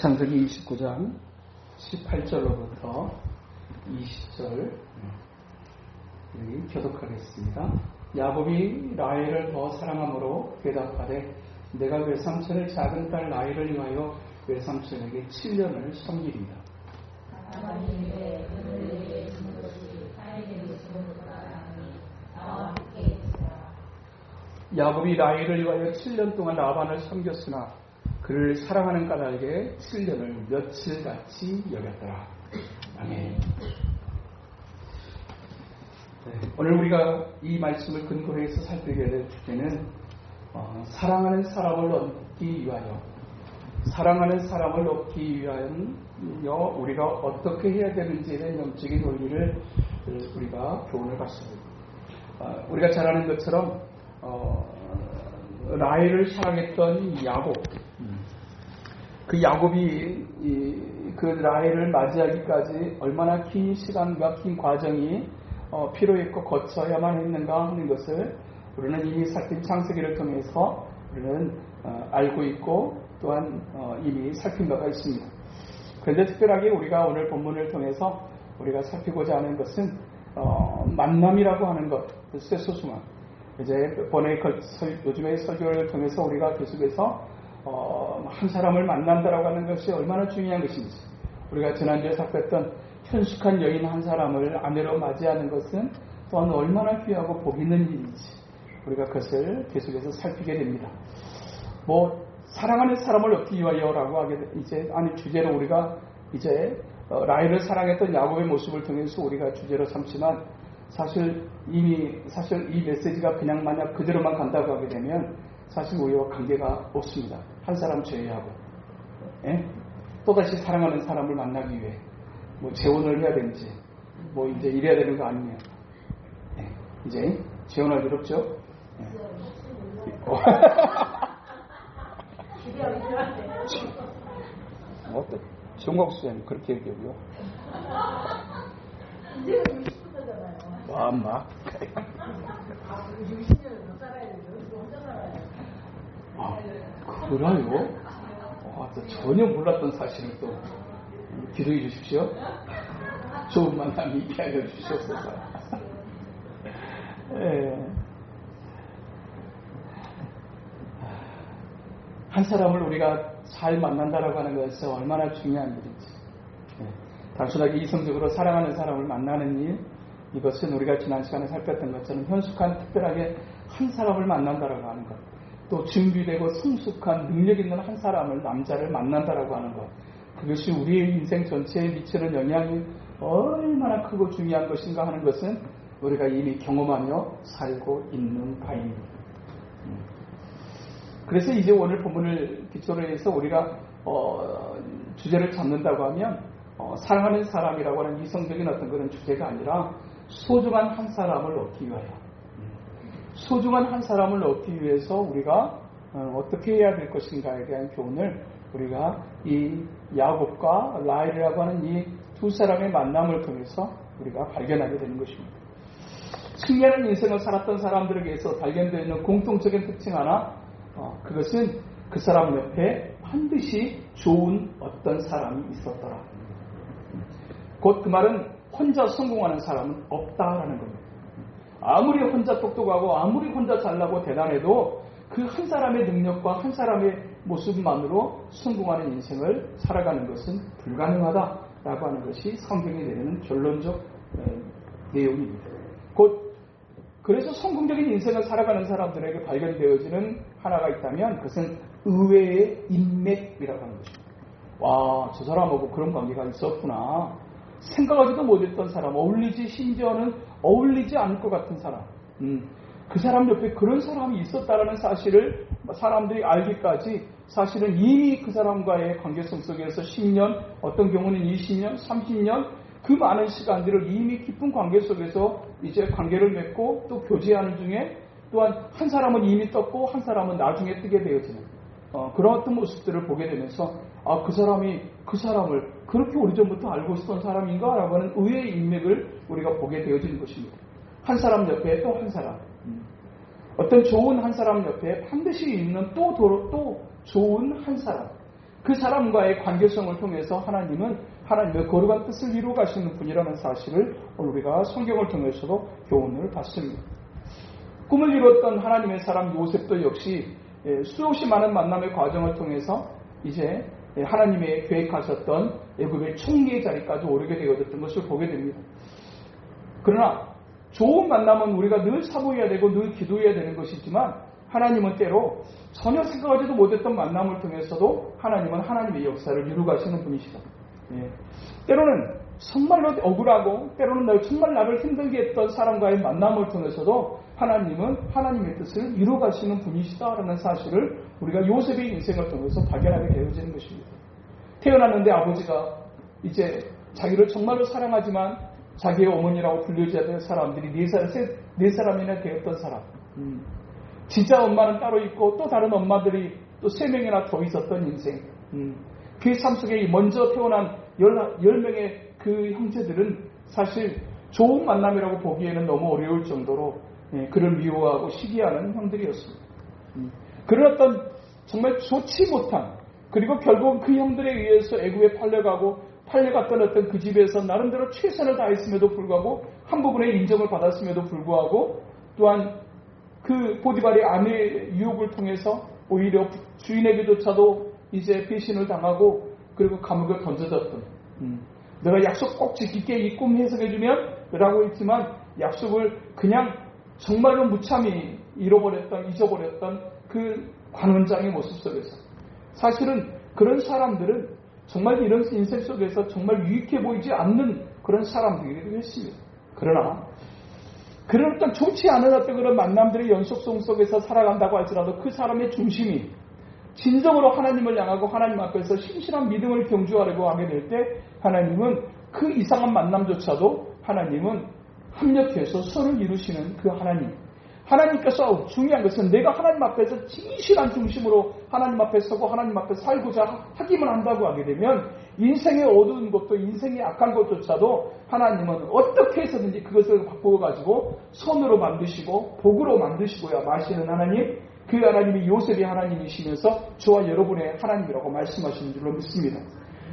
창세기 29장 18절로부터 20절 교독하겠습니다. 야곱이 라헬을 더 사랑함으로 대답하되 내가 외삼촌의 작은 딸 라헬을 위하여 외삼촌에게 7년을 섬기리이다. 야곱이 라헬을 위하여 7년 동안 라반을 섬겼으나 그를 사랑하는 까닭에 7년을 며칠같이 여겼더라. 아멘. 오늘 우리가 이 말씀을 근거로 해서 살피게 될 주제는 사랑하는 사람을 얻기 위하여, 사랑하는 사람을 얻기 위하여 우리가 어떻게 해야 되는지에 대한 영적인 원리를 우리가 교훈을 받습니다. 우리가 잘 아는 것처럼 라헬을 사랑했던 야곱, 그 야곱이 그 라헬을 맞이하기까지 얼마나 긴 시간과 긴 과정이 필요했고 거쳐야만 했는가 하는 것을 우리는 이미 살핀 창세기를 통해서 우리는 알고 있고 또한 이미 살핀 바가 있습니다. 그런데 특별하게 우리가 오늘 본문을 통해서 우리가 살피고자 하는 것은 만남이라고 하는 것, 쇠소중함. 이제 요즘의 설교를 통해서 우리가 계속해서 한 사람을 만난다라고 하는 것이 얼마나 중요한 것인지, 우리가 지난주에 살폈던 현숙한 여인 한 사람을 아내로 맞이하는 것은 또한 얼마나 귀하고 복 있는 일인지 우리가 그것을 계속해서 살피게 됩니다. 사랑하는 사람을 얻기 위하여라고 하게 주제로 우리가 이제 라헬을 사랑했던 야곱의 모습을 통해서 우리가 주제로 삼지만 사실 이 메시지가 그냥 만약 그대로만 간다고 하게 되면 사실 우리와 관계가 없습니다. 한 사람 제외하고. 또다시 사랑하는 사람을 만나기 위해 재혼을 해야 되는지 이제 이래야 되는 거 아니냐. 이제 재혼할 일 없죠. 정광수 선생님 그렇게 얘기하고요. 이제는 60부터잖아요. 와, 막. 60년을 더 살아야 되죠. 혼자 살아야 돼요. 그래요? 전혀 몰랐던 사실을 또 기도해 주십시오. 좋은 만남 있게 알려주시옵소서. 한 사람을 우리가 잘 만난다라고 하는 것은 얼마나 중요한 일인지. 단순하게 이성적으로 사랑하는 사람을 만나는 일, 이것은 우리가 지난 시간에 살폈던 것처럼 현숙한 특별하게 한 사람을 만난다라고 하는 것, 또 준비되고 성숙한 능력 있는 한 사람을, 남자를 만난다라고 하는 것, 그것이 우리의 인생 전체에 미치는 영향이 얼마나 크고 중요한 것인가 하는 것은 우리가 이미 경험하며 살고 있는 바입니다. 그래서 이제 오늘 본문을 기초로 해서 우리가 주제를 잡는다고 하면 사랑하는 사람이라고 하는 이성적인 어떤 그런 주제가 아니라 소중한 한 사람을 얻기 위하여, 소중한 한 사람을 얻기 위해서 우리가 어떻게 해야 될 것인가에 대한 교훈을 우리가 이 야곱과 라헬이라고 하는 이 두 사람의 만남을 통해서 우리가 발견하게 되는 것입니다. 승리하는 인생을 살았던 사람들에게서 발견되어 있는 공통적인 특징 하나, 그것은 그 사람 옆에 반드시 좋은 어떤 사람이 있었더라. 곧 그 말은 혼자 성공하는 사람은 없다라는 겁니다. 아무리 혼자 똑똑하고 아무리 혼자 잘나고 대단해도 그 한 사람의 능력과 한 사람의 모습만으로 성공하는 인생을 살아가는 것은 불가능하다라고 하는 것이 성경이 내리는 결론적 내용입니다. 곧 그래서 성공적인 인생을 살아가는 사람들에게 발견되어지는 하나가 있다면 그것은 의외의 인맥이라고 하는 것입니다. 와, 저 사람하고 그런 관계가 있었구나. 생각하지도 못했던 사람, 심지어는 어울리지 않을 것 같은 사람, 그 사람 옆에 그런 사람이 있었다라는 사실을 사람들이 알기까지 사실은 이미 그 사람과의 관계성 속에서 10년, 어떤 경우는 20년, 30년 그 많은 시간들을 이미 깊은 관계 속에서 이제 관계를 맺고 또 교제하는 중에 또한 한 사람은 이미 떴고 한 사람은 나중에 뜨게 되어지는 그런 어떤 모습들을 보게 되면서 그 사람이 그 사람을 그렇게 오래전부터 알고 있었던 사람인가? 라고 하는 의외의 인맥을 우리가 보게 되어지는 것입니다. 한 사람 옆에 또 한 사람, 어떤 좋은 한 사람 옆에 반드시 있는 또 좋은 한 사람, 그 사람과의 관계성을 통해서 하나님은 하나님의 거룩한 뜻을 이루어 가시는 분이라는 사실을 오늘 우리가 성경을 통해서도 교훈을 받습니다. 꿈을 이뤘던 하나님의 사람 요셉도 역시 수없이 많은 만남의 과정을 통해서 이제 하나님의 계획하셨던 애굽의 총리의 자리까지 오르게 되었던 것을 보게 됩니다. 그러나 좋은 만남은 우리가 늘 사모해야 되고 늘 기도해야 되는 것이지만 하나님은 때로 전혀 생각하지도 못했던 만남을 통해서도 하나님은 하나님의 역사를 이루어 가시는 분이시다. 때로는 정말로 억울하고 때로는 정말 나를 힘들게 했던 사람과의 만남을 통해서도 하나님은 하나님의 뜻을 이루어 가시는 분이시다라는 사실을 우리가 요셉의 인생을 통해서 발견하게 되어지는 것입니다. 태어났는데 아버지가 이제 자기를 정말로 사랑하지만 자기의 어머니라고 불려져야 될 사람들이 네 사람이나 되었던 사람. 진짜 엄마는 따로 있고 또 다른 엄마들이 또 3명이나 더 있었던 인생. 그 삶 속에 먼저 태어난 10명의 그 형제들은 사실 좋은 만남이라고 보기에는 너무 어려울 정도로 그를 미워하고 시기하는 형들이었습니다. 그런 어떤 정말 좋지 못한 그리고 결국 그 형들에 의해서 애굽에 팔려갔던 어떤 그 집에서 나름대로 최선을 다했음에도 불구하고 한 부분의 인정을 받았음에도 불구하고 또한 그 보디발의 아내의 유혹을 통해서 오히려 주인에게조차도 이제 배신을 당하고 그리고 감옥에 던져졌던 내가 약속 꼭 지킬게 이 꿈 해석해주면 라고 했지만 약속을 그냥 정말로 무참히 잊어버렸던 그 관원장의 모습 속에서 사실은 그런 사람들은 정말 이런 인생 속에서 정말 유익해 보이지 않는 그런 사람들이기도 했습니다. 그러나 그런 어떤 좋지 않은 어떤 그런 만남들의 연속성 속에서 살아간다고 할지라도 그 사람의 중심이 진정으로 하나님을 향하고 하나님 앞에서 신실한 믿음을 경주하려고 하게 될 때 하나님은 그 이상한 만남조차도 하나님은 합력해서 선을 이루시는 그 하나님께서 중요한 것은 내가 하나님 앞에서 진실한 중심으로 하나님 앞에 서고 하나님 앞에 살고자 하기만 한다고 하게 되면 인생의 어두운 것도 인생의 악한 것조차도 하나님은 어떻게 해서든지 그것을 바꾸어 가지고 선으로 만드시고 복으로 만드시고야 마시는 하나님, 그 하나님이 요셉의 하나님이시면서 저와 여러분의 하나님이라고 말씀하시는 줄로 믿습니다.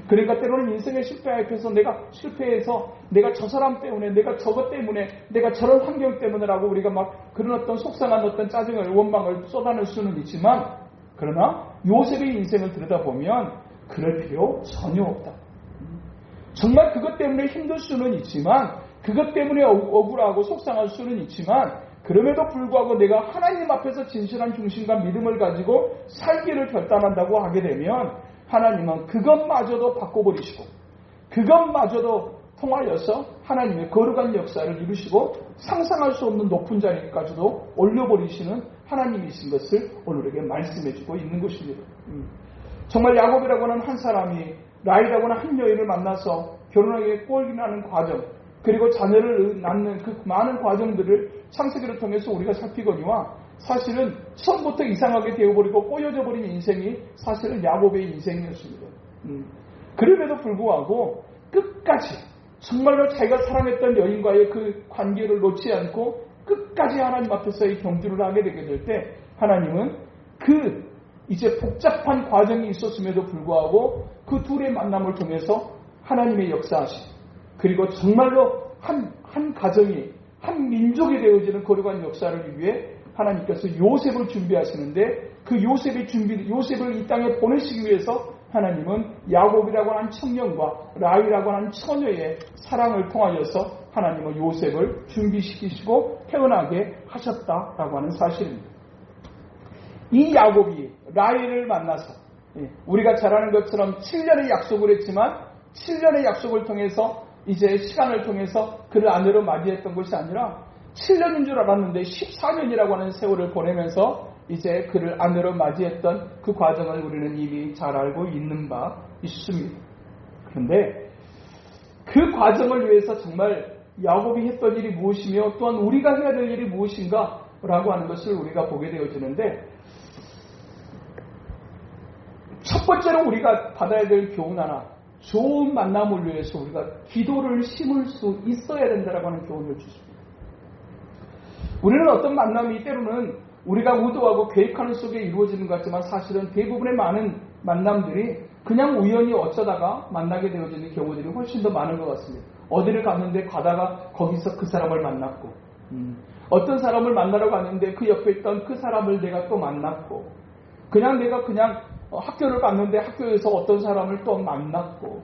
그러니까 때로는 인생의 실패 앞에서 내가 실패해서 내가 저 사람 때문에 내가 저것 때문에 내가 저런 환경 때문에라고 우리가 막 그런 어떤 속상한 어떤 짜증을 원망을 쏟아낼 수는 있지만 그러나 요셉의 인생을 들여다보면 그럴 필요 전혀 없다. 정말 그것 때문에 힘들 수는 있지만 그것 때문에 억울하고 속상할 수는 있지만 그럼에도 불구하고 내가 하나님 앞에서 진실한 중심과 믿음을 가지고 살기를 결단한다고 하게 되면 하나님은 그것마저도 바꿔버리시고 그것마저도 통하여서 하나님의 거룩한 역사를 이루시고 상상할 수 없는 높은 자리까지도 올려버리시는 하나님이신 것을 오늘 우리에게 말씀해주고 있는 것입니다. 정말 야곱이라고 하는 한 사람이 라헬이라고 하는 한 여인을 만나서 결혼하게 꼴이 나는 과정 그리고 자녀를 낳는 그 많은 과정들을 창세기를 통해서 우리가 살피거니와 사실은 처음부터 이상하게 되어버리고 꼬여져 버린 인생이 사실은 야곱의 인생이었습니다. 그럼에도 불구하고 끝까지 정말로 자기가 사랑했던 여인과의 그 관계를 놓지 않고 끝까지 하나님 앞에서의 경주를 하게 되게 될 때 하나님은 그 이제 복잡한 과정이 있었음에도 불구하고 그 둘의 만남을 통해서 하나님의 역사하심 그리고 정말로 한 가정이 한 민족이 되어지는 거룩한 역사를 위해 하나님께서 요셉을 준비하시는데 그 요셉을 이 땅에 보내시기 위해서 하나님은 야곱이라고 하는 청년과 라헬이라고 하는 처녀의 사랑을 통하여서 하나님은 요셉을 준비시키시고 태어나게 하셨다라고 하는 사실입니다. 이 야곱이 라헬을 만나서 우리가 잘 아는 것처럼 7년의 약속을 했지만 7년의 약속을 통해서 이제 시간을 통해서 그를 아내로 맞이했던 것이 아니라 7년인 줄 알았는데 14년이라고 하는 세월을 보내면서 이제 그를 아내로 맞이했던 그 과정을 우리는 이미 잘 알고 있는 바 있습니다. 그런데 그 과정을 위해서 정말 야곱이 했던 일이 무엇이며 또한 우리가 해야 될 일이 무엇인가 라고 하는 것을 우리가 보게 되어지는데 첫 번째로 우리가 받아야 될 교훈 하나 좋은 만남을 위해서 우리가 기도를 심을 수 있어야 된다라고 하는 교훈을 주십니다. 우리는 어떤 만남이 때로는 우리가 의도하고 계획하는 속에 이루어지는 것 같지만 사실은 대부분의 많은 만남들이 그냥 우연히 어쩌다가 만나게 되어지는 경우들이 훨씬 더 많은 것 같습니다. 어디를 갔는데 가다가 거기서 그 사람을 만났고, 어떤 사람을 만나러 갔는데 그 옆에 있던 그 사람을 내가 또 만났고, 그냥 내가 그냥 학교를 갔는데 학교에서 어떤 사람을 또 만났고,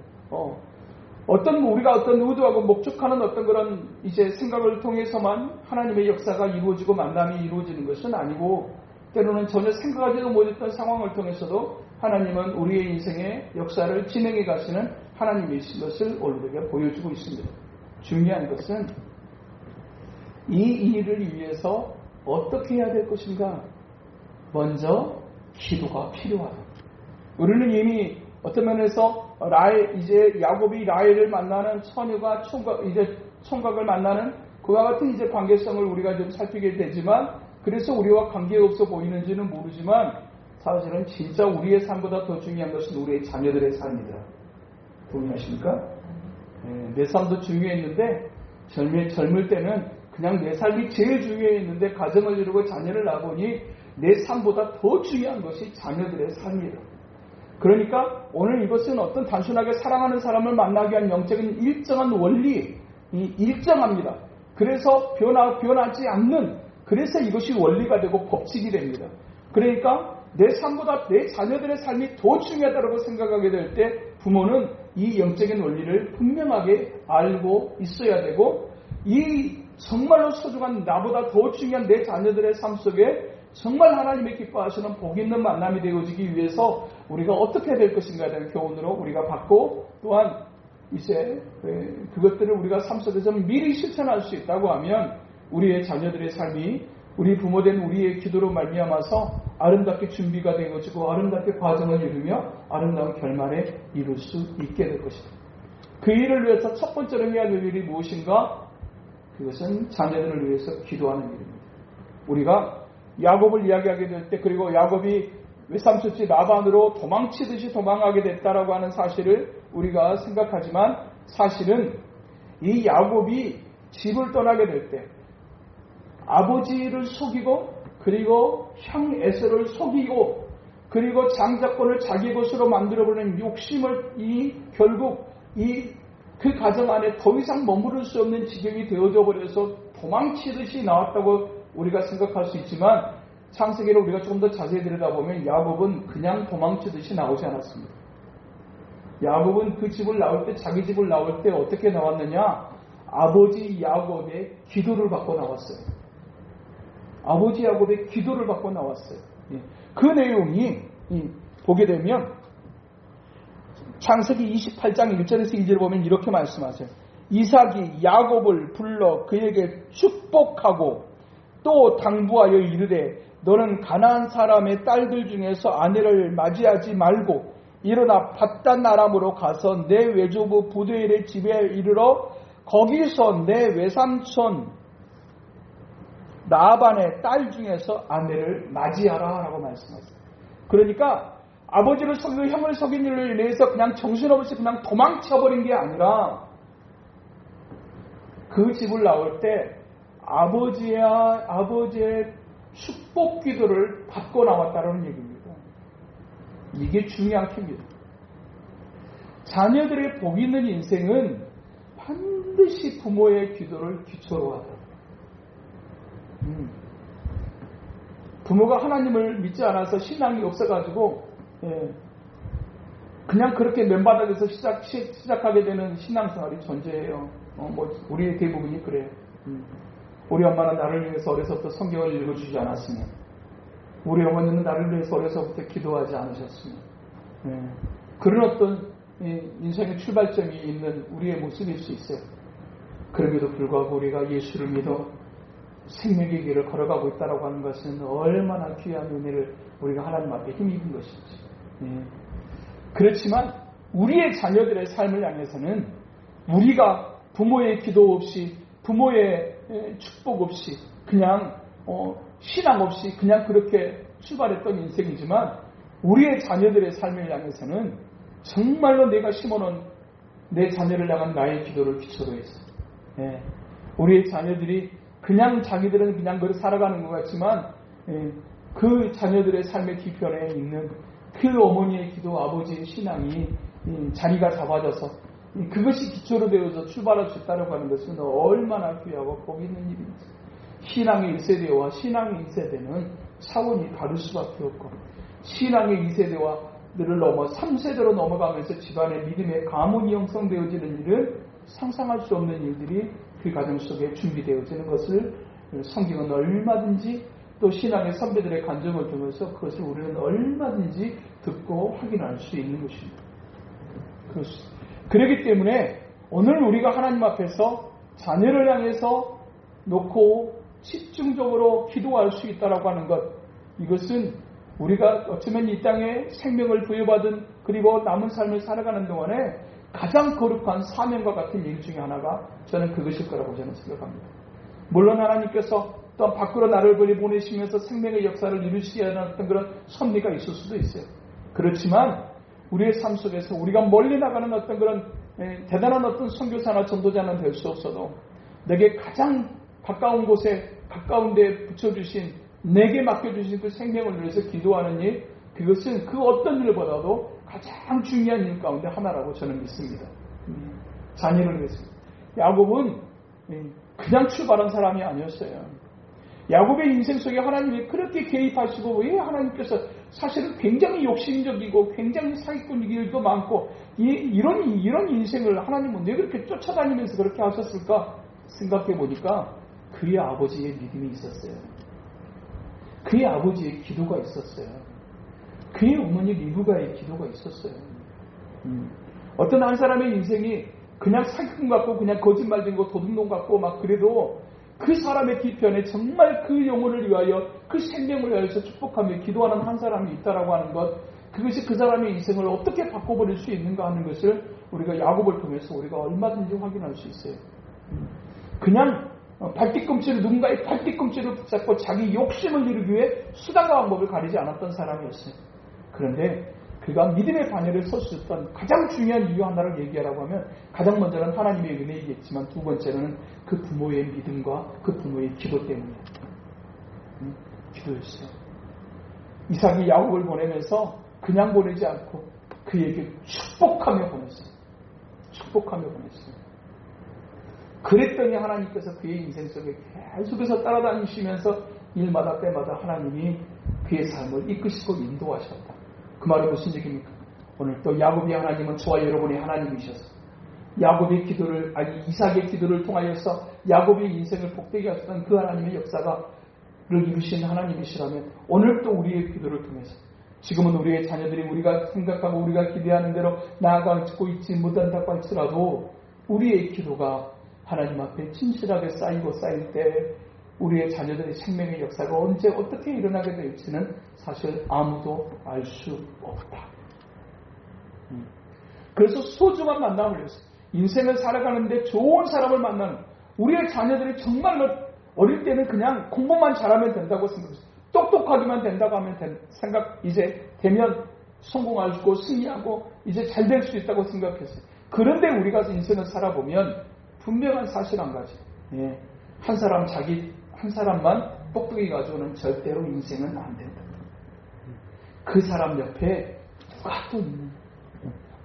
우리가 어떤 의도하고 목적하는 어떤 그런 이제 생각을 통해서만 하나님의 역사가 이루어지고 만남이 이루어지는 것은 아니고, 때로는 전혀 생각하지도 못했던 상황을 통해서도 하나님은 우리의 인생의 역사를 진행해 가시는 하나님이신 것을 우리에게 보여주고 있습니다. 중요한 것은 이 일을 위해서 어떻게 해야 될 것인가? 먼저 기도가 필요하다. 우리는 이미 어떤 면에서 이제 야곱이 라헬을 만나는 처녀가 총각을 만나는 그와 같은 이제 관계성을 우리가 좀 살피게 되지만, 그래서 우리와 관계없어 보이는지는 모르지만 사실은 진짜 우리의 삶보다 더 중요한 것은 우리의 자녀들의 삶이다. 동의하십니까? 내 삶도 중요했는데 젊을 때는 그냥 내 삶이 제일 중요했는데 가정을 이루고 자녀를 낳아보니 내 삶보다 더 중요한 것이 자녀들의 삶이다. 그러니까 오늘 이것은 어떤 단순하게 사랑하는 사람을 만나기 위한 영적인 일정한 원리, 일정합니다. 그래서 변하지 않는, 그래서 이것이 원리가 되고 법칙이 됩니다. 그러니까 내 삶보다 내 자녀들의 삶이 더 중요하다고 생각하게 될 때 부모는 이 영적인 원리를 분명하게 알고 있어야 되고, 이 정말로 소중한 나보다 더 중요한 내 자녀들의 삶 속에 정말 하나님의 기뻐하시는 복 있는 만남이 되어지기 위해서 우리가 어떻게 해야 될 것인가에 대한 교훈으로 우리가 받고, 또한 이제 그것들을 우리가 삶 속에서 미리 실천할 수 있다고 하면 우리의 자녀들의 삶이 우리 부모된 우리의 기도로 말미암아서 아름답게 준비가 되어지고 아름답게 과정을 이루며 아름다운 결말에 이룰 수 있게 될 것이다. 그 일을 위해서 첫 번째로 해야 할 일이 무엇인가? 그것은 자녀들을 위해서 기도하는 일입니다. 우리가 야곱을 이야기하게 될 때, 그리고 야곱이 외삼촌집 라반으로 도망치듯이 도망하게 됐다라고 하는 사실을 우리가 생각하지만, 사실은 이 야곱이 집을 떠나게 될 때 아버지를 속이고, 그리고 형 에서를 속이고, 그리고 장자권을 자기 것으로 만들어버리는 욕심을 결국 그 가정 안에 더 이상 머무를 수 없는 지경이 되어져 버려서 도망치듯이 나왔다고 우리가 생각할 수 있지만, 창세기를 우리가 조금 더 자세히 들여다보면 야곱은 그냥 도망치듯이 나오지 않았습니다. 야곱은 그 집을 나올 때, 자기 집을 나올 때 어떻게 나왔느냐? 아버지 야곱의 기도를 받고 나왔어요. 아버지 야곱의 기도를 받고 나왔어요. 그 내용이 보게 되면 창세기 28장 1절에서 2절을 보면 이렇게 말씀하세요. 이삭이 야곱을 불러 그에게 축복하고 또 당부하여 이르되 너는 가나안 사람의 딸들 중에서 아내를 맞이하지 말고 일어나 밧단 아람으로 가서 내 외조부 부두엘의 집에 이르러 거기서 내 외삼촌 라반의 딸 중에서 아내를 맞이하라 라고 말씀하세요. 그러니까 아버지를 속이고 형을 속인 일로 인해서 그냥 정신없이 그냥 도망쳐버린 게 아니라 그 집을 나올 때 아버지의 축복 기도를 받고 나왔다는 얘기입니다. 이게 중요한 킵니다. 자녀들의 복 있는 인생은 반드시 부모의 기도를 기초로 하다. 부모가 하나님을 믿지 않아서 신앙이 없어가지고 그냥 그렇게 맨바닥에서 시작하게 되는 신앙생활이 존재해요. 우리 대부분이 그래요. 우리 엄마는 나를 위해서 어려서부터 성경을 읽어주지 않았으며, 우리 어머니는 나를 위해서 어려서부터 기도하지 않으셨으며, 그런 어떤 인생의 출발점이 있는 우리의 모습일 수 있어요. 그럼에도 불구하고 우리가 예수를 믿어 생명의 길을 걸어가고 있다고 하는 것은 얼마나 귀한 은혜를 우리가 하나님 앞에 힘입은 것인지. 그렇지만 우리의 자녀들의 삶을 향해서는 우리가 부모의 기도 없이, 부모의 축복 없이, 그냥 신앙 없이 그냥 그렇게 출발했던 인생이지만, 우리의 자녀들의 삶을 향해서는 정말로 내가 심어놓은 내 자녀를 향한 나의 기도를 기초로 해서 우리의 자녀들이 그냥 자기들은 그냥 그렇게 살아가는 것 같지만 그 자녀들의 삶의 뒤편에 있는 그 어머니의 기도, 아버지의 신앙이 자리가 잡아져서 그것이 기초로 되어서 출발할 수 있다고 하는 것은 얼마나 귀하고 복이 있는 일입니다. 신앙의 1세대와 신앙의 2세대는 차원이 다를 수밖에 없고, 신앙의 2세대와 를 넘어 3세대로 넘어가면서 집안의 믿음의 가문이 형성되어지는 일은 상상할 수 없는 일들이 그 가정 속에 준비되어지는 것을 성경은 얼마든지, 또 신앙의 선배들의 간증을 통해서 그것을 우리는 얼마든지 듣고 확인할 수 있는 것입니다. 그렇기 때문에 오늘 우리가 하나님 앞에서 자녀를 향해서 놓고 집중적으로 기도할 수 있다라고 하는 것, 이것은 우리가 어쩌면 이 땅에 생명을 부여받은 그리고 남은 삶을 살아가는 동안에 가장 거룩한 사명과 같은 일 중에 하나가 저는 그것일 거라고 저는 생각합니다. 물론 하나님께서 또 밖으로 나를 보내시면서 생명의 역사를 이루시게 하는 어떤 그런 섭리가 있을 수도 있어요. 그렇지만 우리의 삶 속에서 우리가 멀리 나가는 어떤 그런 대단한 어떤 선교사나 전도자는 될 수 없어도 내게 가장 가까운 곳에 가까운 데 붙여주신, 내게 맡겨주신 그 생명을 위해서 기도하는 일, 그것은 그 어떤 일보다도 가장 중요한 일 가운데 하나라고 저는 믿습니다. 자녀를 위해서. 야곱은 그냥 출발한 사람이 아니었어요. 야곱의 인생 속에 하나님이 그렇게 개입하시고, 왜 하나님께서 사실은 굉장히 욕심적이고 굉장히 사기꾼 일도 많고 이런 인생을 하나님은 왜 그렇게 쫓아다니면서 그렇게 하셨을까 생각해 보니까 그의 아버지의 믿음이 있었어요. 그의 아버지의 기도가 있었어요. 그의 어머니 리브가의 기도가 있었어요. 어떤 한 사람의 인생이 그냥 사기꾼 같고 그냥 거짓말쟁이고 도둑놈 같고 막 그래도 그 사람의 뒤편에 정말 그 영혼을 위하여, 그 생명을 위하여서 축복하며 기도하는 한 사람이 있다라고 하는 것, 그것이 그 사람의 인생을 어떻게 바꿔버릴 수 있는가 하는 것을 우리가 야곱을 통해서 우리가 얼마든지 확인할 수 있어요. 그냥 발뒤꿈치를, 누군가의 발뒤꿈치를 붙잡고 자기 욕심을 이루기 위해 수단과 방법을 가리지 않았던 사람이었어요. 그런데 그가 믿음의 반열에 설 수 있던 가장 중요한 이유 하나를 얘기하라고 하면, 가장 먼저는 하나님의 은혜이겠지만 두 번째는 그 부모의 믿음과 그 부모의 기도 때문이에요. 기도였어요. 이삭이 야곱을 보내면서 그냥 보내지 않고 그에게 축복하며 보냈어요. 축복하며 보냈어요. 그랬더니 하나님께서 그의 인생 속에 계속해서 따라다니시면서 일마다 때마다 하나님이 그의 삶을 이끄시고 인도하셨다. 그 말은 무슨 얘기입니까? 오늘 또 야곱의 하나님은 저와 여러분의 하나님이셔서 야곱의 기도를, 이삭의 기도를 통하여서 야곱의 인생을 복되게 하셨던 그 하나님의 역사를 이루신 하나님이시라면 오늘 또 우리의 기도를 통해서, 지금은 우리의 자녀들이 우리가 생각하고 우리가 기대하는 대로 나아가고 있지 못한다고 할지라도 우리의 기도가 하나님 앞에 진실하게 쌓이고 쌓일 때 우리의 자녀들의 생명의 역사가 언제 어떻게 일어나게 될지는 사실 아무도 알 수 없다. 그래서 소중한 만남을 위해서, 인생을 살아가는데 좋은 사람을 만나는, 우리의 자녀들이 정말로 어릴 때는 그냥 공부만 잘하면 된다고 생각했어요. 똑똑하기만 된다고 하면 이제 되면 성공하고 승리하고 이제 잘 될 수 있다고 생각했어요. 그런데 우리가 인생을 살아보면 분명한 사실 한 가지, 한 사람만 똑똑히 가지고는 절대로 인생은 안 된다. 그 사람 옆에 누가 또 있는,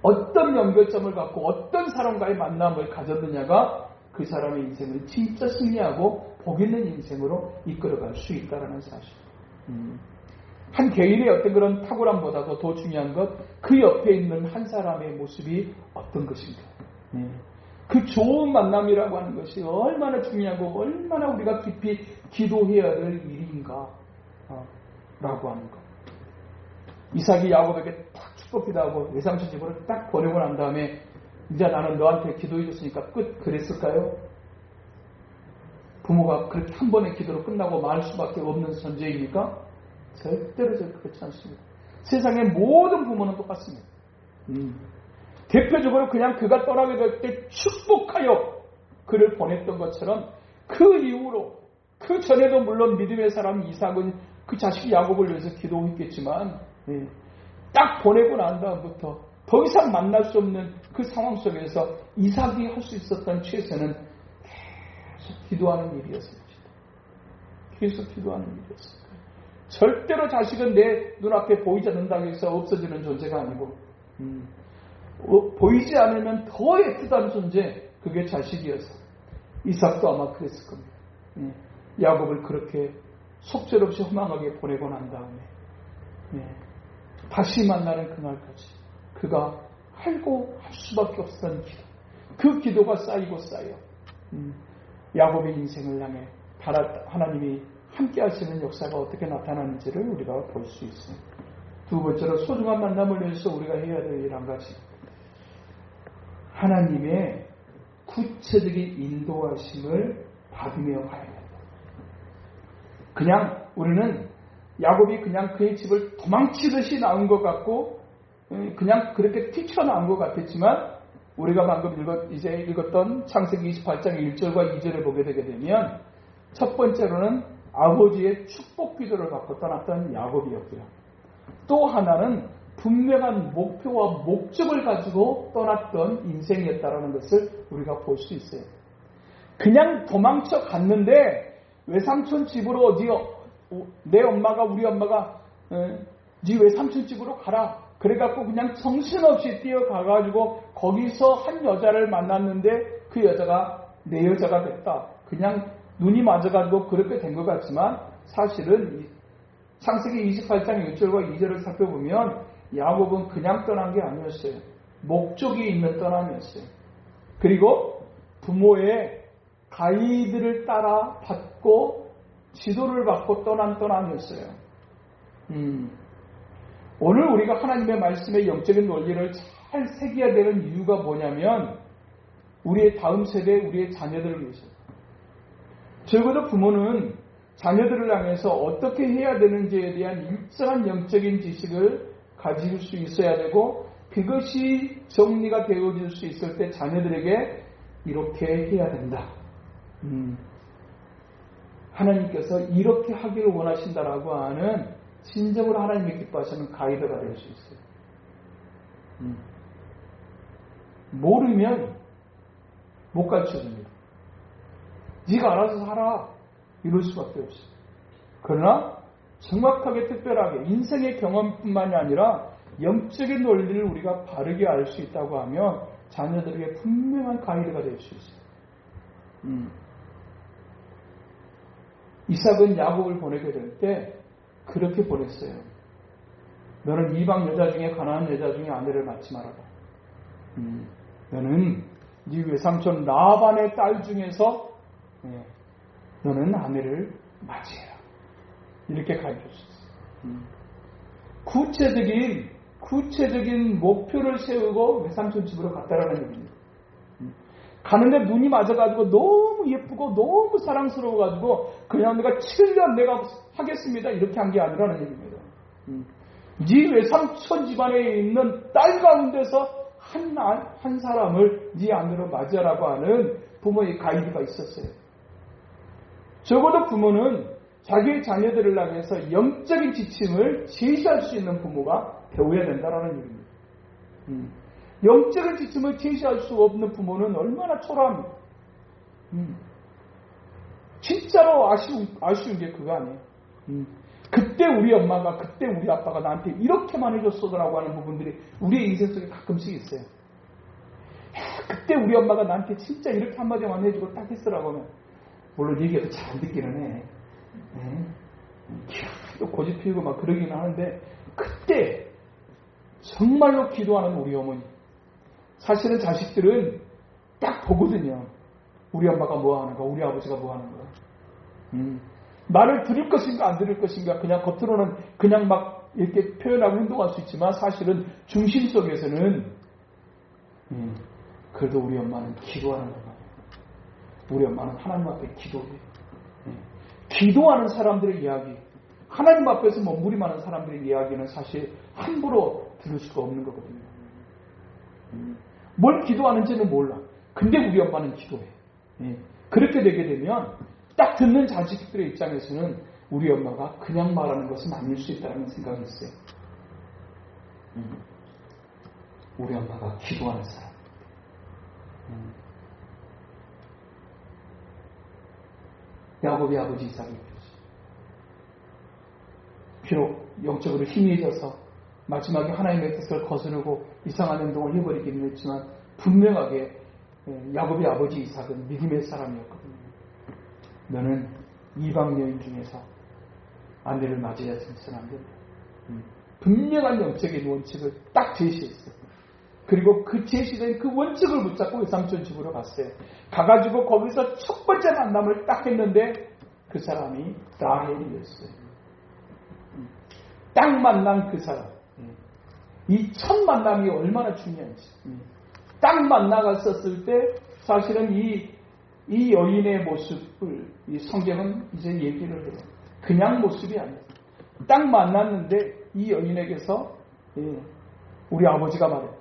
어떤 연결점을 갖고 어떤 사람과의 만남을 가졌느냐가 그 사람의 인생을 진짜 승리하고 복 있는 인생으로 이끌어갈 수 있다는 사실. 한 개인의 어떤 그런 탁월함보다도 더 중요한 것, 그 옆에 있는 한 사람의 모습이 어떤 것인가. 그 좋은 만남이라고 하는 것이 얼마나 중요하고 얼마나 우리가 깊이 기도해야 될 일인가 라고 하는 것. 이삭이 야곱에게 딱 축복기도하고 외삼촌 집으로 딱 보내고 난 다음에 이제 나는 너한테 기도해줬으니까 끝, 그랬을까요? 부모가 그렇게 한 번의 기도로 끝나고 말 수밖에 없는 존재입니까? 절대로 그렇지 않습니다. 세상의 모든 부모는 똑같습니다. 대표적으로 그냥 그가 떠나게 될 때 축복하여 그를 보냈던 것처럼, 그 이후로, 그 전에도 물론 믿음의 사람 이삭은 그 자식 야곱을 위해서 기도했겠지만, 딱 보내고 난 다음부터 더 이상 만날 수 없는 그 상황 속에서 이삭이 할 수 있었던 최선은 계속 기도하는 일이었습니다. 계속 기도하는 일이었습니다. 절대로 자식은 내 눈앞에 보이지 않는다고 해서 없어지는 존재가 아니고 보이지 않으면 더 애틋한 존재, 그게 자식이어서 이삭도 아마 그랬을 겁니다. 야곱을 그렇게 속절없이 허망하게 보내고 난 다음에 다시 만나는 그날까지 그가 하고 할 수밖에 없었던 기도, 그 기도가 쌓이고 쌓여 야곱의 인생을 향해 하나님이 함께 하시는 역사가 어떻게 나타나는지를 우리가 볼 수 있어요. 두 번째로 소중한 만남을 위해서 우리가 해야 될 일 한 가지, 하나님의 구체적인 인도하심을 받으며 가야 된다. 그냥 우리는 야곱이 그냥 그의 집을 도망치듯이 나온 것 같고 그냥 그렇게 튀쳐나온 것 같았지만, 우리가 방금 읽었던 창세기 28장 1절과 2절을 보게 되게 되면 첫 번째로는 아버지의 축복 기도를 받고 떠났던 야곱이었고요. 또 하나는 분명한 목표와 목적을 가지고 떠났던 인생이었다는 것을 우리가 볼 수 있어요. 그냥 도망쳐 갔는데 외삼촌 집으로 내 엄마가 우리 엄마가 네 외삼촌 집으로 가라. 그래갖고 그냥 정신없이 뛰어가가지고 거기서 한 여자를 만났는데 그 여자가 내 여자가 됐다. 그냥 눈이 맞아가지고 그렇게 된 것 같지만 사실은 창세기 28장 1절과 2절을 살펴보면 야곱은 그냥 떠난 게 아니었어요. 목적이 있는 떠남이었어요. 그리고 부모의 가이드를 따라 받고 지도를 받고 떠난 떠남이었어요. 오늘 우리가 하나님의 말씀의 영적인 논리를 잘 새겨야 되는 이유가 뭐냐면 우리의 다음 세대, 우리의 자녀들을 위해서. 적어도 부모는 자녀들을 향해서 어떻게 해야 되는지에 대한 일정한 영적인 지식을 가질 수 있어야 되고, 그것이 정리가 되어질 수 있을 때 자녀들에게 이렇게 해야 된다. 하나님께서 이렇게 하기를 원하신다라고 하는 진정으로 하나님의 기뻐하시는 가이드가 될 수 있어요. 모르면 못 가르쳐줍니다. 네가 알아서 살아. 이럴 수밖에 없어요. 그러나 정확하게 특별하게 인생의 경험뿐만이 아니라 영적인 논리를 우리가 바르게 알 수 있다고 하면 자녀들에게 분명한 가이드가 될 수 있어요. 이삭은 야곱을 보내게 될 때 그렇게 보냈어요. 너는 이방 여자 중에 가나안 여자 중에 아내를 낳지 말아라. 너는 네 외삼촌 라반의 딸 중에서 너는 아내를 맞이해라. 이렇게 가르쳤어요. 구체적인 목표를 세우고 외삼촌 집으로 갔다라는 얘기입니다. 가는데 눈이 맞아가지고 너무 예쁘고 너무 사랑스러워가지고 그냥 내가 7년 내가 하겠습니다. 이렇게 한 게 아니라는 얘기입니다. 네 외삼촌 집안에 있는 딸 가운데서 한 사람을 네 아내로 맞이하라고 하는 부모의 가이드가 있었어요. 적어도 부모는 자기의 자녀들을 향해서 영적인 지침을 제시할 수 있는 부모가 되어야 된다는 얘기입니다. 영적인 지침을 제시할 수 없는 부모는 얼마나 초라합니까? 진짜로 아쉬운 게 그거 아니에요. 그때 우리 엄마가, 그때 우리 아빠가 나한테 이렇게만 해줬어라고 하는 부분들이 우리의 인생 속에 가끔씩 있어요. 그때 우리 엄마가 나한테 진짜 이렇게 한마디만 해주고 딱 했으라고 하면, 물론 얘기해도 잘 안 듣기는 해. 또 고집 피우고 막 그러긴 하는데, 그때 정말로 기도하는 우리 어머니. 사실은 자식들은 딱 보거든요. 우리 엄마가 뭐 하는가, 우리 아버지가 뭐 하는가. 말을 들을 것인가 안 들을 것인가, 그냥 겉으로는 그냥 막 이렇게 표현하고 행동할 수 있지만 사실은 중심 속에서는 그래도 우리 엄마는 기도하는 거예요. 우리 엄마는 하나님 앞에 기도해요. 기도하는 사람들의 이야기, 하나님 앞에서 몸부림하는 사람들의 이야기는 사실 함부로 들을 수가 없는 거거든요. 뭘 기도하는지는 몰라. 근데 우리 엄마는 기도해. 그렇게 되게 되면 딱 듣는 자식들의 입장에서는 우리 엄마가 그냥 말하는 것은 아닐 수 있다는 생각이 있어요. 우리 엄마가 기도하는 사람. 야곱의 아버지 이삭이 그랬어요. 비록 영적으로 희미해져서 마지막에 하나님의 뜻을 거스르고 이상한 행동을 해버리기는 했지만 분명하게 야곱의 아버지 이삭은 믿음의 사람이었거든요. 너는 이방 여인 중에서 아내를 맞이해서는 안 된다. 분명한 영적인 원칙을 딱 제시했어요. 그리고 그 제시된 그 원칙을 붙잡고 외삼촌 집으로 갔어요. 가가지고 거기서 첫 번째 만남을 딱 했는데 그 사람이 라헬이었어요. 딱 만난 그 사람. 이 첫 만남이 얼마나 중요한지. 딱 만나갔었을 때 사실은 이 여인의 모습을 이 성경은 이제 얘기를 해요. 그냥 모습이 아니에요. 딱 만났는데 이 여인에게서 우리 아버지가 말했다.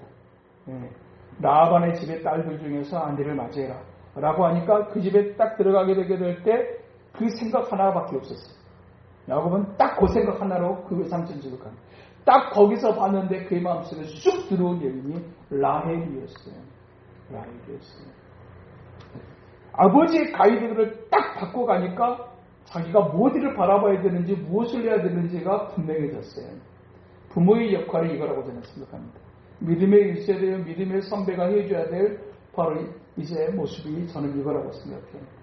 라반의 집의 딸들 중에서 아내를 맞이해라 라고 하니까 그 집에 딱 들어가게 되게 될 때 그 생각 하나밖에 없었어요. 야곱은 딱 그 생각 하나로 그 외삼촌 집을 갑니다. 딱 거기서 봤는데 그의 마음속에 쑥 들어온 여인이 라헬이었어요. 아버지의 가이드를 딱 받고 가니까 자기가 어디를 바라봐야 되는지 무엇을 해야 되는지가 분명해졌어요. 부모의 역할이 이거라고 저는 생각합니다. 믿음의 일세대요, 믿음의 선배가 해줘야 될 바로 이제 모습이 저는 이거라고 생각해요.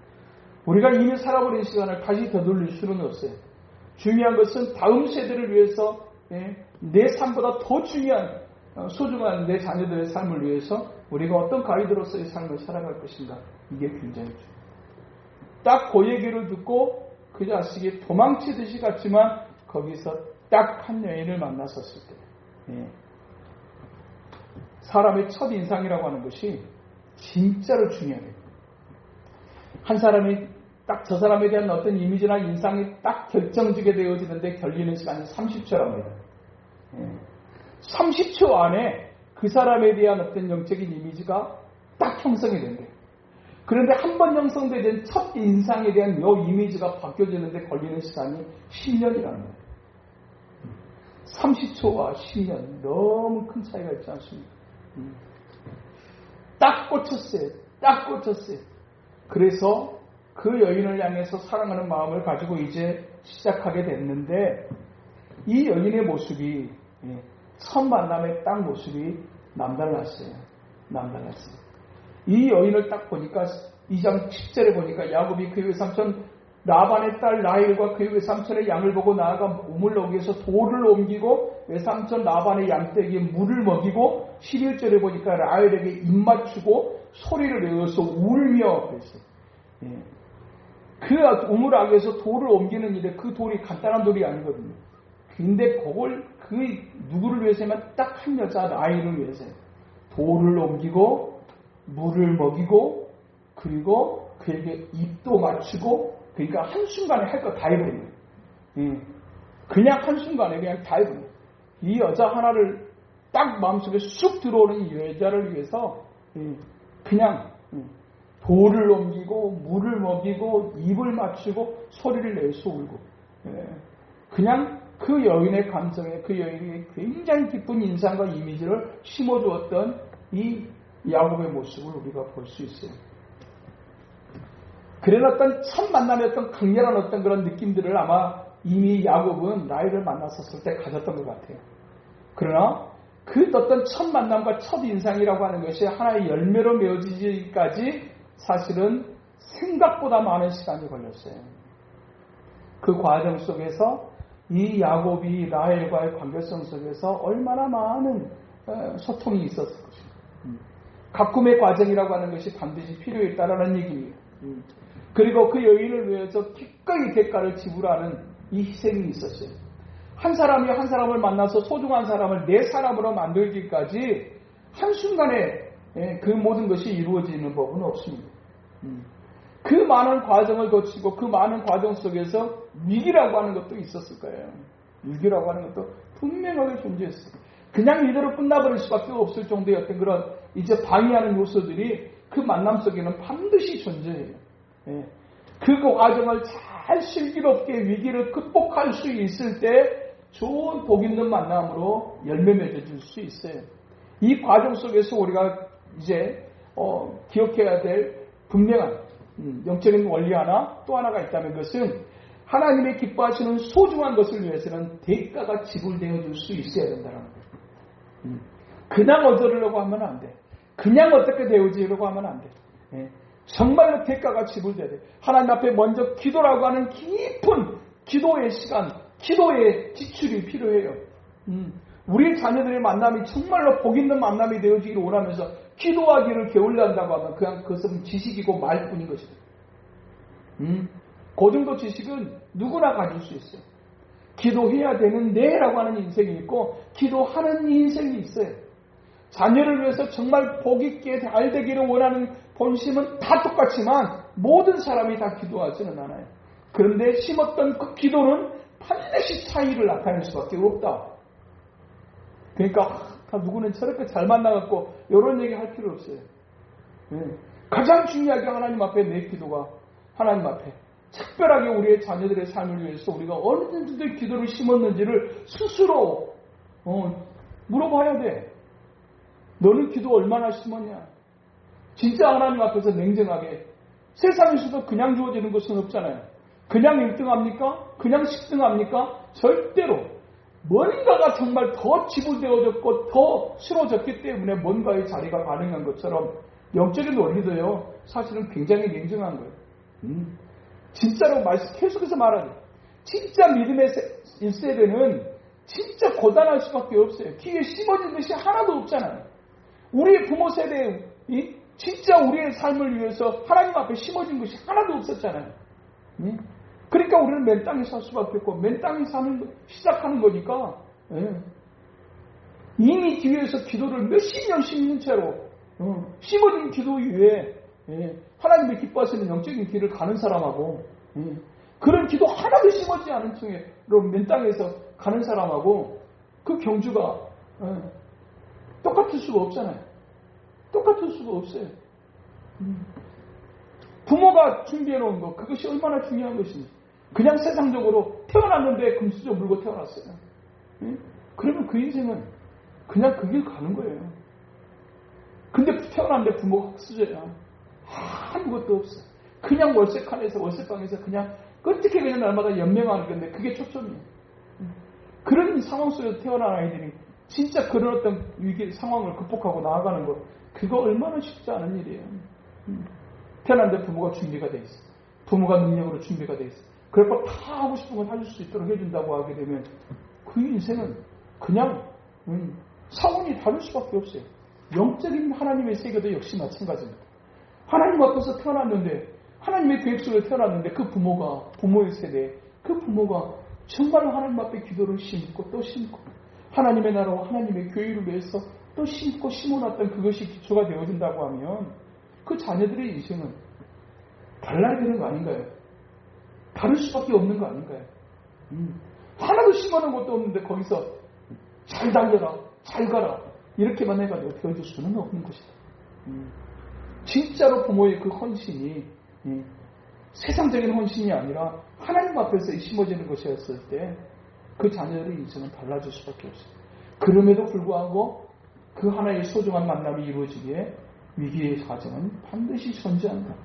우리가 이미 살아버린 시간을 다시 되돌릴 수는 없어요. 중요한 것은 다음 세대를 위해서 내 삶보다 더 중요한 소중한 내 자녀들의 삶을 위해서 우리가 어떤 가이드로서의 삶을 살아갈 것인가. 이게 굉장히 중요해요. 딱 그 얘기를 듣고 그 자식이 도망치듯이 갔지만 거기서 딱 한 여인을 만났었을 때 사람의 첫 인상이라고 하는 것이 진짜로 중요해요. 한 사람이 딱 저 사람에 대한 어떤 이미지나 인상이 딱 결정지게 되어지는데 걸리는 시간이 30초랍니다. 30초 안에 그 사람에 대한 어떤 영적인 이미지가 딱 형성이 된대요. 그런데 한 번 형성된 첫 인상에 대한 이 이미지가 바뀌어지는데 걸리는 시간이 10년이랍니다. 30초와 10년 너무 큰 차이가 있지 않습니까? 딱 꽂혔어요. 딱 꽂혔어요. 그래서 그 여인을 향해서 사랑하는 마음을 가지고 이제 시작하게 됐는데 이 여인의 모습이 첫 만남의 딱 모습이 남달랐어요. 이 여인을 딱 보니까 2장 10절에 보니까 야곱이 그의 외삼촌 라반의 딸 라헬과 그의 외삼촌의 양을 보고 나아가 우물 넣기에서 돌을 옮기고 외삼촌 라반의 양떼에게 물을 먹이고 11절에 보니까 라헬에게 입맞추고 소리를 내어서 울며 그랬어요. 그 우물 안에서 돌을 옮기는 일에 그 돌이 간단한 돌이 아니거든요. 근데 그걸 그 누구를 위해서면 딱 한 여자 라헬을 위해서요. 돌을 옮기고 물을 먹이고 그리고 그에게 입도 맞추고 그러니까 한순간에 할 거 다 해버린 거예요. 그냥 한순간에 그냥 다 해버린 거예요. 이 여자 하나를 딱 마음속에 쑥 들어오는 이 여자를 위해서 그냥 돌을 옮기고 물을 먹이고 입을 맞추고 소리를 내서 울고 그냥 그 여인의 감정에 그 여인이 굉장히 기쁜 인상과 이미지를 심어주었던 이 야곱의 모습을 우리가 볼 수 있어요. 그런 어떤 첫 만남의 어떤 강렬한 어떤 그런 느낌들을 아마 이미 야곱은 라헬을 만났었을 때 가졌던 것 같아요. 그러나 그 어떤 첫 만남과 첫 인상이라고 하는 것이 하나의 열매로 맺어지기까지 사실은 생각보다 많은 시간이 걸렸어요. 그 과정 속에서 이 야곱이 라헬과의 관계성 속에서 얼마나 많은 소통이 있었을 것입니다. 가꿈의 과정이라고 하는 것이 반드시 필요했다라는 얘기예요. 그리고 그 여인을 위해서 기꺼이 대가를 지불하는 이 희생이 있었어요. 한 사람이 한 사람을 만나서 소중한 사람을 내 사람으로 만들기까지 한순간에 그 모든 것이 이루어지는 법은 없습니다. 그 많은 과정을 거치고 그 많은 과정 속에서 위기라고 하는 것도 있었을 거예요. 위기라고 하는 것도 분명하게 존재했어요. 그냥 이대로 끝나버릴 수밖에 없을 정도의 어떤 그런 이제 방해하는 요소들이 그 만남 속에는 반드시 존재해요. 그 과정을 잘 슬기롭게 위기를 극복할 수 있을 때 좋은 복 있는 만남으로 열매 맺어줄 수 있어요. 이 과정 속에서 우리가 이제 기억해야 될 분명한 영적인 원리 하나 또 하나가 있다는 것은 하나님의 기뻐하시는 소중한 것을 위해서는 대가가 지불되어 줄 수 있어야 된다는 거예요. 그냥 얻으려고 하면 안 돼. 그냥 어떻게 되어지려고 하면 안 돼. 정말로 대가가 지불돼야 돼. 하나님 앞에 먼저 기도라고 하는 깊은 기도의 시간, 기도의 지출이 필요해요. 우리 자녀들의 만남이 정말로 복 있는 만남이 되어지기를 원하면서 기도하기를 게을리한다고 하면 그냥 그것은 지식이고 말뿐인 것이다. 그 정도 지식은 누구나 가질 수 있어요. 기도해야 되는데라고 하는 인생이 있고 기도하는 인생이 있어요. 자녀를 위해서 정말 복 있게 잘 되기를 원하는 본심은 다 똑같지만 모든 사람이 다 기도하지는 않아요. 그런데 심었던 그 기도는 반드시 차이를 나타낼 수밖에 없다. 그러니까 누구는 저렇게 잘 만나갖고 이런 얘기 할 필요 없어요. 가장 중요하게 하나님 앞에 내 기도가 하나님 앞에 특별하게 우리의 자녀들의 삶을 위해서 우리가 어느 정도 기도를 심었는지를 스스로 물어봐야 돼. 너는 기도 얼마나 심었냐? 진짜 하나님 앞에서 냉정하게 세상에서도 그냥 주어지는 것은 없잖아요. 그냥 1등 합니까? 그냥 10등 합니까? 절대로 뭔가가 정말 더 지불되어졌고 더 치러졌기 때문에 뭔가의 자리가 가능한 것처럼 영적인 원리도요. 사실은 굉장히 냉정한 거예요. 진짜로 계속해서 말하죠. 진짜 믿음의 1세대는 진짜 고단할 수밖에 없어요. 귀에 심어진 것이 하나도 없잖아요. 우리의 부모 세대에 진짜 우리의 삶을 위해서 하나님 앞에 심어진 것이 하나도 없었잖아요. 그러니까 우리는 맨 땅에 살 수밖에 없고 맨 땅에 시작하는 거니까 이미 뒤에서 기도를 몇십 년 심는 채로 심어진 기도 위에 하나님의 기뻐하시는 영적인 길을 가는 사람하고 그런 기도 하나도 심어지지 않은 채로 맨 땅에서 가는 사람하고 그 경주가 똑같을 수가 없잖아요. 똑같을 수가 없어요. 부모가 준비해 놓은 것 그것이 얼마나 중요한 것인지. 그냥 세상적으로 태어났는데 금수저 물고 태어났어요. 그러면 그 인생은 그냥 그 길 가는 거예요. 근데 태어났는데 부모가 흑수저야. 아무것도 없어. 그냥 월세방에서 그냥 어떻게 그냥 날마다 연명하는 건데 그게 초점이에요. 그런 상황 속에서 태어난 아이들이 진짜 그런 어떤 위기 상황을 극복하고 나아가는 것 그거 얼마나 쉽지 않은 일이에요. 태어났는데 부모가 준비가 돼 있어. 부모가 능력으로 준비가 돼 있어. 그래서 다 하고 싶은 걸 해줄 수 있도록 해준다고 하게 되면 그 인생은 그냥 사원이 다를 수밖에 없어요. 영적인 하나님의 세계도 역시 마찬가지입니다. 하나님 앞에서 태어났는데 하나님의 계획 속에 태어났는데 그 부모가 부모의 세대 그 부모가 정말로 하나님 앞에 기도를 심고 또 심고 하나님의 나라와 하나님의 교회를 위해서 또 심고 심어놨던 그것이 기초가 되어진다고 하면 그 자녀들의 인생은 달라야 되는 거 아닌가요? 다를 수밖에 없는 거 아닌가요? 하나도 심어놓은 것도 없는데 거기서 잘 달려라 잘 가라 이렇게만 해가지고 되어줄 수는 없는 것이다. 진짜로 부모의 그 헌신이 세상적인 헌신이 아니라 하나님 앞에서 심어지는 것이었을 때 그 자녀들의 인생은 달라질 수밖에 없어요. 그럼에도 불구하고 그 하나의 소중한 만남이 이루어지기에 위기의 과정은 반드시 존재한다.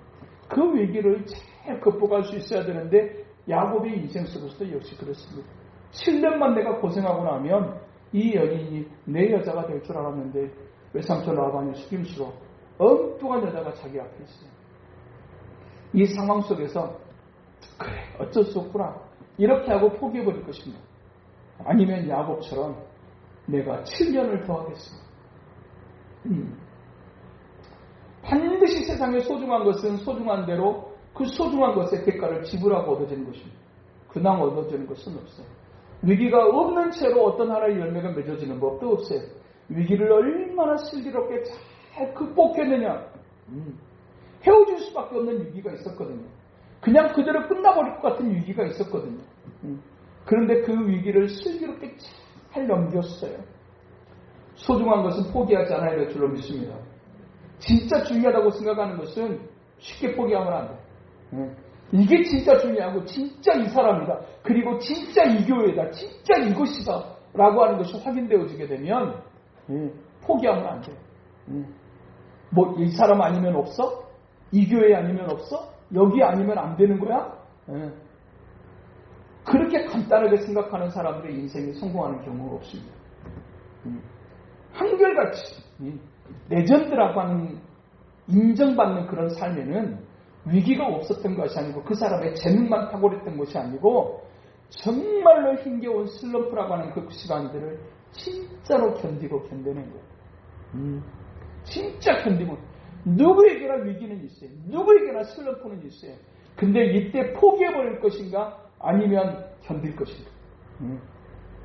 그 위기를 잘 극복할 수 있어야 되는데 야곱의 인생 속에서도 역시 그렇습니다. 7년만 내가 고생하고 나면 이 여인이 내 여자가 될 줄 알았는데 외삼촌 라반의 속임수로 엉뚱한 여자가 자기 앞에 있어요. 이 상황 속에서 그래 어쩔 수 없구나 이렇게 하고 포기해버릴 것입니다. 아니면 야곱처럼 내가 7년을 더 하겠습니다. 반드시 세상에 소중한 것은 소중한 대로 그 소중한 것의 대가를 지불하고 얻어지는 것입니다. 그냥 얻어지는 것은 없어요. 위기가 없는 채로 어떤 하나의 열매가 맺어지는 법도 없어요. 위기를 얼마나 슬기롭게 잘 극복했느냐. 헤어질 수밖에 없는 위기가 있었거든요. 그냥 그대로 끝나버릴 것 같은 위기가 있었거든요. 그런데 그 위기를 슬기롭게 잘 넘겼어요. 소중한 것은 포기하지 않아야 될 줄로 믿습니다. 진짜 중요하다고 생각하는 것은 쉽게 포기하면 안 돼. 이게 진짜 중요하고 진짜 이 사람이다. 그리고 진짜 이 교회다. 진짜 이것이다. 라고 하는 것이 확인되어지게 되면 포기하면 안 돼. 뭐 이 사람 아니면 없어? 이 교회 아니면 없어? 여기 아니면 안 되는 거야? 그렇게 간단하게 생각하는 사람들의 인생이 성공하는 경우가 없습니다. 한결같이 레전드라고 하는 인정받는 그런 삶에는 위기가 없었던 것이 아니고 그 사람의 재능만 탁월했던 것이 아니고 정말로 힘겨운 슬럼프라고 하는 그 시간들을 진짜로 견디고 견뎌낸 거예요. 진짜 견디고 누구에게나 위기는 있어요. 누구에게나 슬럼프는 있어요. 근데 이때 포기해버릴 것인가 아니면 견딜 것인가.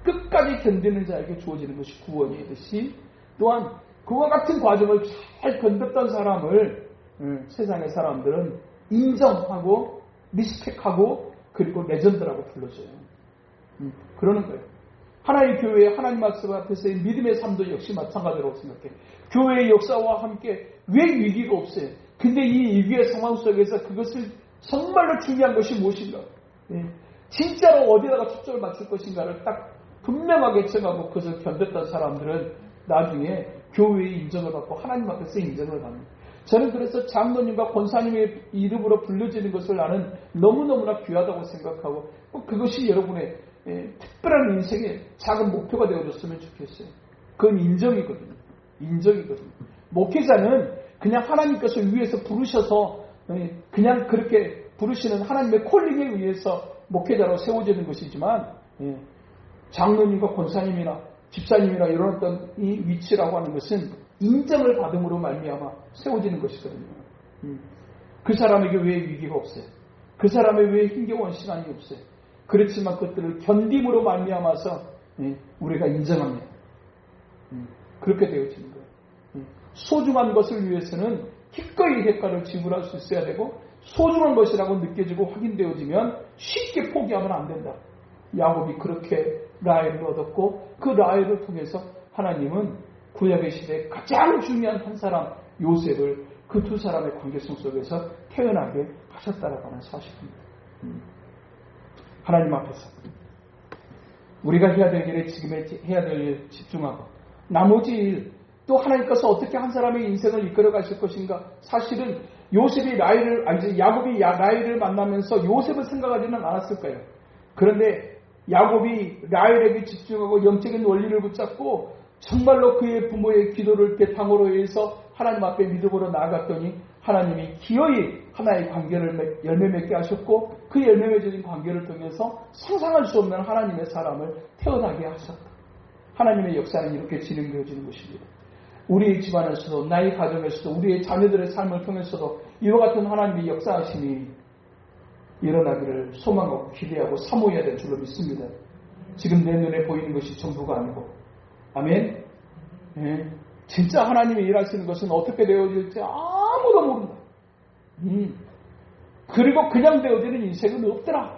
끝까지 견디는 자에게 주어지는 것이 구원이듯이 또한 그와 같은 과정을 잘 견뎠던 사람을 세상의 사람들은 인정하고 리스펙하고 그리고 레전드라고 불러줘요. 그러는 거예요. 하나의 교회, 하나님 말씀 앞에서의 믿음의 삶도 역시 마찬가지라고 생각해요. 교회의 역사와 함께 왜 위기가 없어요? 근데 이 위기의 상황 속에서 그것을 정말로 중요한 것이 무엇인가? 진짜로 어디다가 초점을 맞출 것인가를 딱 분명하게 정하고 그것을 견뎠던 사람들은 나중에 교회의 인정을 받고 하나님 앞에서 인정을 받는. 저는 그래서 장로님과 권사님의 이름으로 불려지는 것을 나는 너무너무나 귀하다고 생각하고 꼭 그것이 여러분의 특별한 인생의 작은 목표가 되어줬으면 좋겠어요. 그건 인정이거든요. 인정이거든요. 목회자는 그냥 하나님께서 위에서 부르셔서 그냥 그렇게 부르시는 하나님의 콜링에 의해서 목회자로 세워지는 것이지만 장로님과 권사님이나 집사님이나 이런 어떤 이 위치라고 하는 것은 인정을 받음으로 말미암아 세워지는 것이거든요. 그 사람에게 왜 위기가 없어요? 그 사람에게 왜 힘겨운 시간이 없어요? 그렇지만 그것들을 견딤으로 말미암아서 우리가 인정합니다. 그렇게 되어지는 거예요. 소중한 것을 위해서는 기꺼이 대가를 지불할 수 있어야 되고 소중한 것이라고 느껴지고 확인되어지면 쉽게 포기하면 안 된다. 야곱이 그렇게 라헬을 얻었고 그 라헬을 통해서 하나님은 구약의 시대에 가장 중요한 한 사람 요셉을 그 두 사람의 관계성 속에서 태어나게 하셨다라고 하는 사실입니다. 하나님 앞에서 우리가 해야 될 일에 지금에 해야 될 일 집중하고 나머지 일 또 하나님께서 어떻게 한 사람의 인생을 이끌어 가실 것인가. 사실은 야곱이 라헬을 만나면서 요셉을 생각하지는 않았을 거예요. 그런데 야곱이 라헬에게 집중하고 영적인 원리를 붙잡고 정말로 그의 부모의 기도를 배탕으로 해서 하나님 앞에 믿음으로 나아갔더니 하나님이 기어이 하나의 관계를 열매 맺게 하셨고 그 열매 맺어진 관계를 통해서 상상할 수 없는 하나님의 사람을 태어나게 하셨다. 하나님의 역사는 이렇게 진행되어지는 것입니다. 우리의 집안에서도 나의 가정에서도 우리의 자녀들의 삶을 통해서도 이와 같은 하나님의 역사하심이 일어나기를 소망하고 기대하고 사모해야 될 줄로 믿습니다. 지금 내 눈에 보이는 것이 전부가 아니고 아멘. 진짜 하나님이 일하시는 것은 어떻게 되어질지 아무도 모른다. 그리고 그냥 되어지는 인생은 없더라.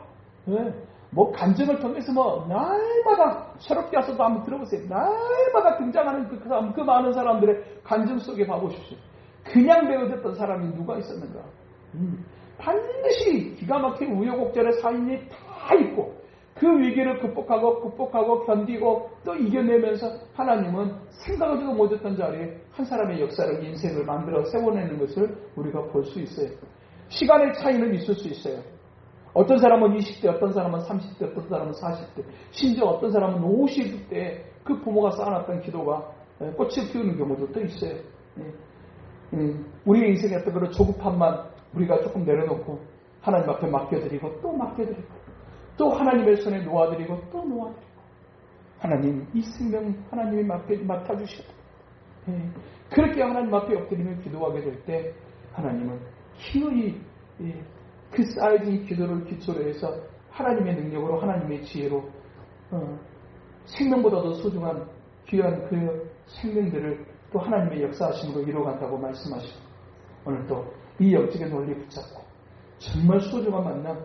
뭐 간증을 통해서 날마다 새롭게 와서도 한번 들어보세요. 날마다 등장하는 그 많은 사람들의 간증 속에 봐보십시오. 그냥 되어졌던 사람이 누가 있었는가? 반드시 기가 막힌 우여곡절의 사인이 다 있고 그 위기를 극복하고 견디고 또 이겨내면서 하나님은 생각하지도 못했던 자리에 한 사람의 역사를 인생을 만들어 세워내는 것을 우리가 볼 수 있어요. 시간의 차이는 있을 수 있어요. 어떤 사람은 20대, 어떤 사람은 30대, 어떤 사람은 40대, 심지어 어떤 사람은 50대 그 부모가 쌓아놨던 기도가 꽃을 피우는 경우도 또 있어요. 우리의 인생의 어떤 그런 조급함만 우리가 조금 내려놓고 하나님 앞에 맡겨드리고 또 맡겨드리고 또 하나님의 손에 놓아드리고 또 놓아드리고 하나님 이 생명 하나님이 맡아주시고 그렇게 하나님 앞에 엎드리며 기도하게 될 때 하나님은 기어이 그 쌓여진 기도를 기초로 해서 하나님의 능력으로 하나님의 지혜로 생명보다도 소중한 귀한 그 생명들을 또 하나님의 역사하심으로 이루어간다고 말씀하시고 오늘 또 이 영적인 논리 붙잡고 정말 소중한 만남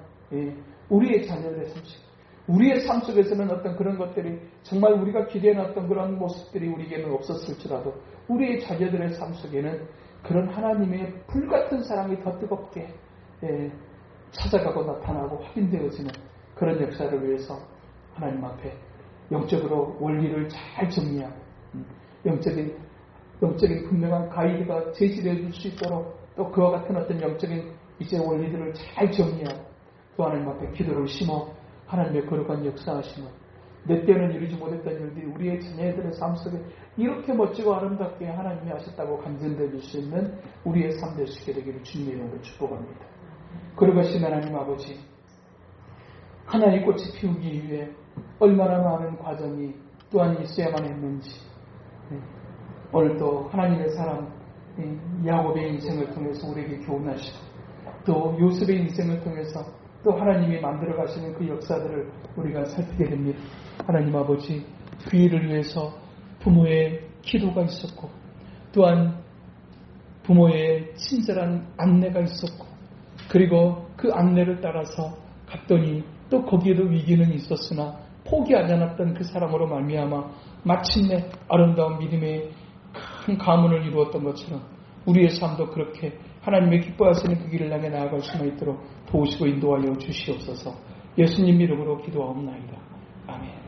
우리의 자녀들의 삶 속 우리의 삶 속에서는 어떤 그런 것들이 정말 우리가 기대해놨던 그런 모습들이 우리에게는 없었을지라도 우리의 자녀들의 삶 속에는 그런 하나님의 불같은 사랑이 더 뜨겁게 찾아가고 나타나고 확인되어지는 그런 역사를 위해서 하나님 앞에 영적으로 원리를 잘 정리하고 영적인 분명한 가이드가 제시되어 줄 수 있도록 또 그와 같은 어떤 영적인 이제 원리들을 잘 정리하고 또 하나님 앞에 기도를 심어 하나님의 거룩한 역사하심을, 내 때는 이루지 못했던 일들이 우리의 자녀들의 삶 속에 이렇게 멋지고 아름답게 하나님이 하셨다고 간증될 수 있는 우리의 삶 될 수 있게 되기를 주님의 이름으로 축복합니다. 그러가신 하나님 아버지, 하나의 꽃이 피우기 위해 얼마나 많은 과정이 또한 있어야만 했는지, 오늘도 하나님의 사람 야곱의 인생을 통해서 우리에게 교훈하시고, 또 요셉의 인생을 통해서 또 하나님이 만들어 가시는 그 역사들을 우리가 살피게 됩니다. 하나님 아버지, 그 일을 위해서 부모의 기도가 있었고, 또한 부모의 친절한 안내가 있었고, 그리고 그 안내를 따라서 갔더니 또 거기에도 위기는 있었으나 포기하지 않았던 그 사람으로 말미암아 마침내 아름다운 믿음의 큰 가문을 이루었던 것처럼 우리의 삶도 그렇게 하나님의 기뻐하시는 그 길을 향해 나아갈 수만 있도록 도우시고 인도하여 주시옵소서. 예수님 이름으로 기도하옵나이다. 아멘.